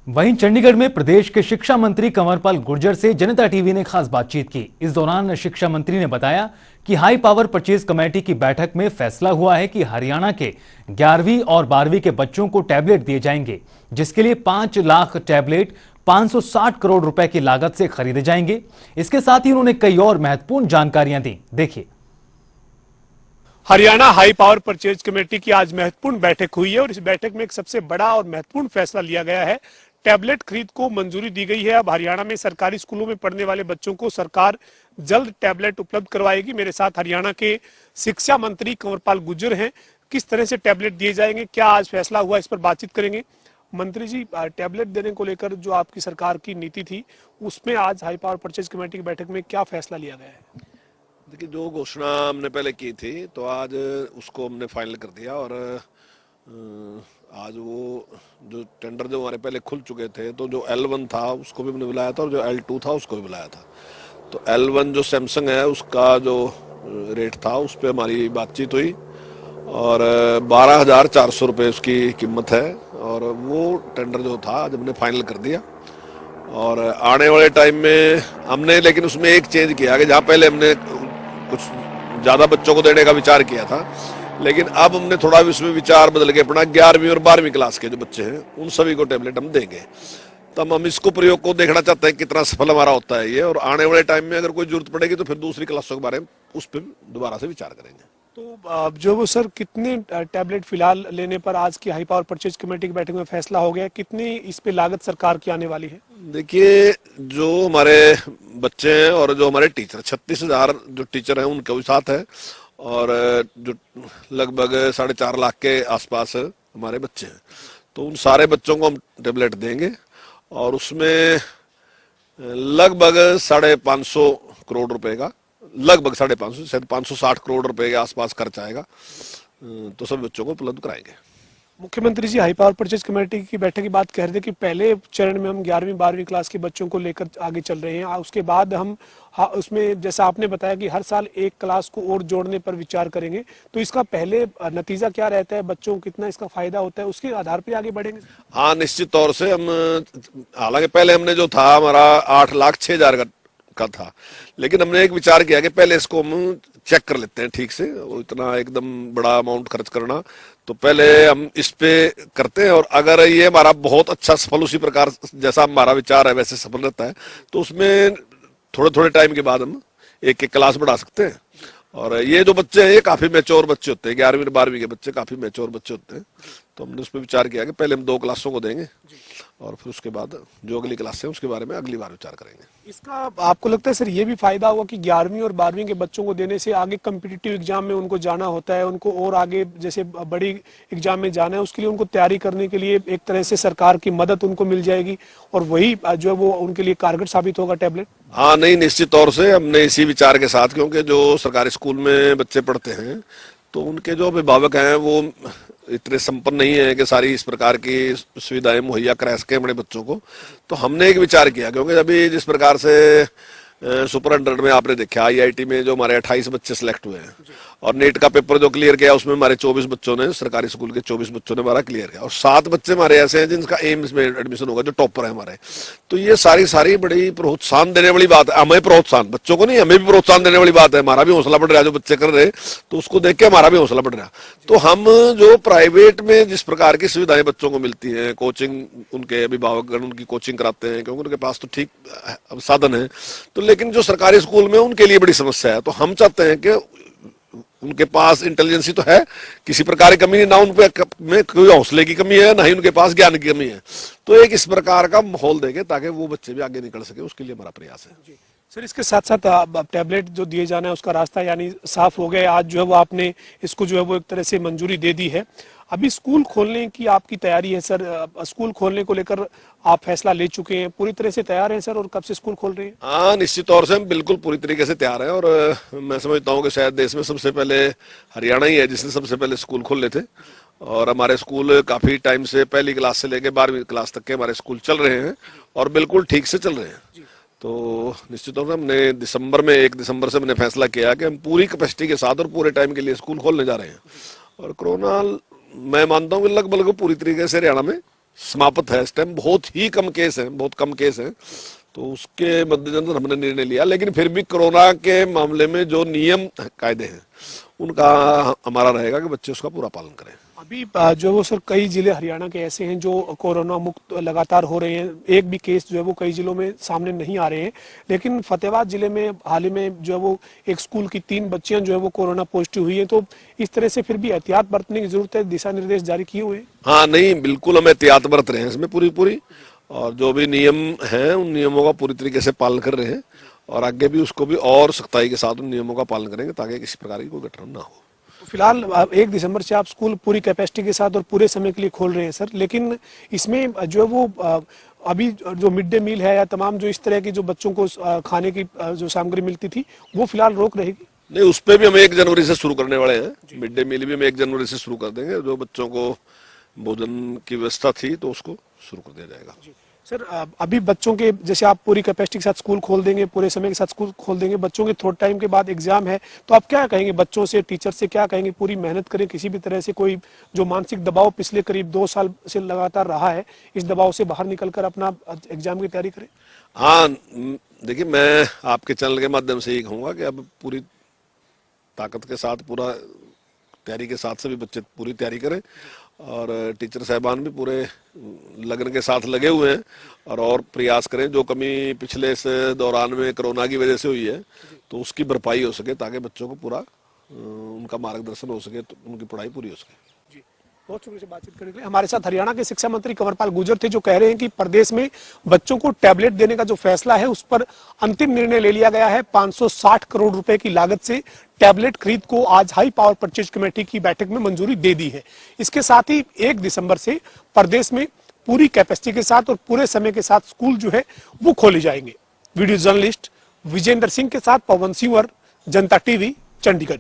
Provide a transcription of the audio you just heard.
वहीं चंडीगढ़ में प्रदेश के शिक्षा मंत्री कंवरपाल गुर्जर से जनता टीवी ने खास बातचीत की। इस दौरान शिक्षा मंत्री ने बताया कि हाई पावर परचेज कमेटी की बैठक में फैसला हुआ है कि हरियाणा के 11वीं और 12वीं के बच्चों को टैबलेट दिए जाएंगे, जिसके लिए 5 लाख टैबलेट 560 करोड़ रुपए की लागत से खरीदे जाएंगे। इसके साथ ही उन्होंने कई और महत्वपूर्ण जानकारियां दी। देखिए। Haryana high power purchase committee की आज महत्वपूर्ण बैठक हुई है और इस बैठक में एक सबसे बड़ा और महत्वपूर्ण फैसला लिया गया है। टैबलेट खरीद को मंजूरी दी गई है। अब हरियाणा में सरकारी स्कूलों में पढ़ने वाले बच्चों को सरकार जल्द टैबलेट उपलब्ध करवाएगी। मेरे साथ हरियाणा के शिक्षा मंत्री कंवरपाल गुर्जर हैं। किस तरह से टैबलेट दिए जाएंगे, क्या आज फैसला हुआ, इस पर बातचीत करेंगे। मंत्री जी, टैबलेट देने को लेकर जो आपकी सरकार की नीति थी, उसमें आज हाई पावर परचेज कमेटी की बैठक में क्या फैसला लिया गया है? देखिए, जो घोषणा हमने पहले की थी तो आज उसको हमने फाइनल कर दिया और आज वो जो टेंडर जो हमारे पहले खुल चुके थे तो जो L1 था उसको भी हमने बुलाया था और जो L2 था उसको भी बुलाया था। तो L1 जो सैमसंग है उसका जो रेट था उस पर हमारी बातचीत हुई और 12,400 रुपये उसकी कीमत है और वो टेंडर जो था आज हमने फाइनल कर दिया। और आने वाले टाइम में हमने लेकिन उसमें एक चेंज किया कि जहाँ पहले हमने कुछ ज़्यादा बच्चों को देने का विचार किया था, लेकिन अब हमने थोड़ा भी उसमें विचार बदल के अपना 11वीं और 12वीं क्लास के जो बच्चे हैं उन सभी को टैबलेट हम देंगे। तब हम इसको प्रयोग को देखना चाहते हैं कितना सफल हमारा होता है ये, और आने वाले टाइम में अगर कोई जरूरत पड़ेगी तो फिर दूसरी क्लासों के बारे में उस पर दोबारा से विचार करेंगे। तो जो वो सर कितने टैबलेट फिलहाल लेने पर आज की हाई पावर परचेज कमेटी की बैठक में फैसला हो गया, कितनी इस पे लागत सरकार की आने वाली है? देखिए, जो हमारे बच्चे हैं और जो हमारे टीचर 36,000 जो टीचर हैं उनके भी साथ है और जो लगभग 4.5 लाख के आसपास हमारे बच्चे हैं, तो उन सारे बच्चों को हम टैबलेट देंगे और उसमें लगभग 550 करोड़ रुपए का, लगभग 550 शायद 560 करोड़ रुपए के आसपास खर्च आएगा, तो सभी बच्चों को उपलब्ध कराएंगे। मुख्यमंत्री जी, हाई पावर परचेज कमेटी की बैठक की बात कह रहे थे कि पहले चरण में हम 11वीं 12वीं क्लास के बच्चों को लेकर आगे चल रहे हैं, उसके बाद हम उसमें जैसा आपने बताया कि हर साल एक क्लास को और जोड़ने पर विचार करेंगे, तो इसका पहले नतीजा क्या रहता है, बच्चों को कितना इसका फायदा होता है, उसके आधार पर आगे बढ़ेंगे? हाँ, निश्चित तौर से हम, हालांकि पहले हमने जो था हमारा 8,06,000 का था, लेकिन हमने एक विचार किया कि पहले इसको हम चेक कर लेते हैं ठीक से, वो इतना एकदम बड़ा अमाउंट खर्च करना, तो पहले हम इस पे करते हैं और अगर ये हमारा बहुत अच्छा सफल उसी प्रकार जैसा हमारा विचार है वैसे सफल रहता है तो उसमें थोड़े थोड़े टाइम के बाद हम एक एक क्लास बढ़ा सकते हैं। और ये जो बच्चे हैं ये काफी मैच्योर बच्चे होते हैं, 11वीं और 12वीं के बच्चे काफी मैच्योर बच्चे होते हैं, तो हमने उस पर विचार किया कि पहले हम 2 क्लासों को देंगे और फिर उसके बाद जो अगली क्लास है उसके बारे में अगली बार विचार करेंगे। इसका आपको लगता है सर ये भी फायदा होगा कि 11वीं और 12वीं के बच्चों को देने से आगे कम्पिटिटिव एग्जाम में उनको जाना होता है, उनको और आगे जैसे बड़ी एग्जाम में जाना है उसके लिए उनको तैयारी करने के लिए एक तरह से सरकार की मदद उनको मिल जाएगी और वही जो है वो उनके लिए कारगर साबित होगा टैबलेट? हाँ, नहीं, निश्चित तौर से हमने इसी विचार के साथ, क्योंकि जो सरकारी स्कूल में बच्चे पढ़ते हैं तो उनके जो अभिभावक हैं वो इतने संपन्न नहीं है कि सारी इस प्रकार की सुविधाएं मुहैया करा सके अपने बच्चों को, तो हमने एक विचार किया, क्योंकि अभी जिस प्रकार से सुपर 100 में आपने देखा IIT में जो हमारे 28 बच्चे सिलेक्ट हुए हैं और नीट का पेपर जो क्लियर किया उसमें हमारे 24 बच्चों ने, सरकारी स्कूल के 24 बच्चों ने हमारा क्लियर किया और 7 बच्चे हमारे ऐसे हैं जिनका एम्स में एडमिशन होगा, जो टॉपर है हमारे। तो ये सारी बड़ी प्रोत्साहन देने वाली बात है, हमें प्रोत्साहन, बच्चों को नहीं, हमें भी प्रोत्साहन देने वाली बात है। हमारा भी हौसला बढ़ रहा है, जो बच्चे कर रहे हैं तो उसको देख के हमारा भी हौसला बढ़ रहा है। तो हम जो प्राइवेट में जिस प्रकार की सुविधाएं बच्चों को मिलती है, कोचिंग, उनके अभिभावकगण उनकी कोचिंग कराते हैं क्योंकि उनके पास तो ठीक साधन है, तो लेकिन जो सरकारी स्कूल में उनके लिए बड़ी समस्या है, तो हम चाहते हैं कि उनके पास इंटेलिजेंसी तो है, किसी प्रकार की कमी नहीं, ना उन में कोई हौसले की कमी है, ना ही उनके पास ज्ञान की कमी है, तो एक इस प्रकार का माहौल देंगे ताकि वो बच्चे भी आगे निकल सके, उसके लिए हमारा प्रयास है। सर, इसके साथ साथ टैबलेट जो दिए जाना है उसका रास्ता यानी साफ हो गया, आज जो है वो आपने इसको जो है वो एक तरह से मंजूरी दे दी है। अभी स्कूल खोलने की आपकी तैयारी है सर, स्कूल खोलने को लेकर आप फैसला ले चुके हैं, पूरी तरह से तैयार हैं सर, और कब से स्कूल खोल रहे हैं? हाँ, निश्चित तौर से हम बिल्कुल पूरी तरीके से तैयार हैं और मैं समझता हूँ कि शायद देश में सबसे पहले हरियाणा ही है जिसने सबसे पहले स्कूल खोले थे और हमारे स्कूल काफी टाइम से पहली क्लास से लेकर 12वीं क्लास तक के हमारे स्कूल चल रहे हैं और बिल्कुल ठीक से चल रहे हैं। तो निश्चित तौर से हमने 1 दिसंबर से हमने फैसला किया कि हम पूरी कैपेसिटी के साथ और पूरे टाइम के लिए स्कूल खोलने जा रहे हैं और कोरोना मैं मानता हूँ कि लगभग पूरी तरीके से हरियाणा में समाप्त है। इस टाइम बहुत ही कम केस हैं, बहुत कम केस हैं, तो उसके मद्देनजर हमने निर्णय लिया। लेकिन फिर भी कोरोना के मामले में जो नियम कायदे हैं उनका हमारा रहेगा कि बच्चे उसका पूरा पालन करें। अभी जो वो सर कई जिले हरियाणा के ऐसे हैं जो कोरोना मुक्त लगातार हो रहे हैं, एक भी केस जो है वो कई जिलों में सामने नहीं आ रहे हैं, लेकिन फतेहाबाद जिले में हाल ही में जो है वो एक स्कूल की 3 बच्चियां जो है वो कोरोना पॉजिटिव हुई है। तो इस तरह से फिर भी एहतियात बरतने की जरूरत है, दिशा निर्देश जारी किए हुए हैं। हाँ नहीं, बिल्कुल हम एहतियात बरत रहे हैं इसमें पूरी, और जो भी नियम हैं उन नियमों का पूरी तरीके से पालन कर रहे हैं, और आगे भी उसको भी और सख्ताई के साथ उन नियमों का पालन करेंगे ताकि किसी प्रकार की कोई घटना ना हो। फिलहाल 1 दिसंबर से आप स्कूल पूरी कैपेसिटी के साथ और पूरे समय के लिए खोल रहे हैं सर, लेकिन इसमें जो है वो अभी जो मिड डे मील है या तमाम जो इस तरह की जो बच्चों को खाने की जो सामग्री मिलती थी वो फिलहाल रोक रहेगी? नहीं, उस पर भी हम 1 जनवरी से शुरू करने वाले हैं। मिड डे मील भी हम 1 जनवरी से शुरू कर देंगे। जो बच्चों को भोजन की व्यवस्था थी तो उसको शुरू कर दिया जाएगा। सर अभी बच्चों के जैसे आप पूरी कैपेसिटी के साथ स्कूल खोल देंगे, पूरे समय के साथ स्कूल खोल देंगे, बच्चों के थोड़े टाइम के बाद एग्जाम है, तो आप क्या कहेंगे बच्चों से, टीचर से क्या कहेंगे? पूरी मेहनत करें, किसी भी तरह से कोई जो मानसिक दबाव पिछले करीब 2 साल से लगातार रहा है, इस दबाव से बाहर निकलकर अपना एग्जाम की तैयारी करें। हाँ देखिए, मैं आपके चैनल के माध्यम से यही कहूँगा कि अब पूरी ताकत के साथ, पूरा तैयारी के साथ सभी बच्चे पूरी तैयारी करें, और टीचर साहबान भी पूरे लगन के साथ लगे हुए हैं, और प्रयास करें जो कमी पिछले इस दौरान में कोरोना की वजह से हुई है तो उसकी भरपाई हो सके, ताकि बच्चों को पूरा उनका मार्गदर्शन हो सके, तो उनकी पढ़ाई पूरी हो सके। बहुत शुक्रिया से बातचीत करने के लिए। हमारे साथ हरियाणा के शिक्षा मंत्री कंवरपाल गुर्जर थे, जो कह रहे हैं कि प्रदेश में बच्चों को टैबलेट देने का जो फैसला है उस पर अंतिम निर्णय ले लिया गया है। 560 करोड़ रुपए की लागत से टैबलेट खरीद को आज हाई पावर परचेज कमेटी की बैठक में मंजूरी दे दी है। इसके साथ ही 1 दिसंबर से प्रदेश में पूरी कैपेसिटी के साथ और पूरे समय के साथ स्कूल जो है वो खोले जाएंगे। वीडियो जर्नलिस्ट विजेंद्र सिंह के साथ पवन सिंह, जनता टीवी, चंडीगढ़।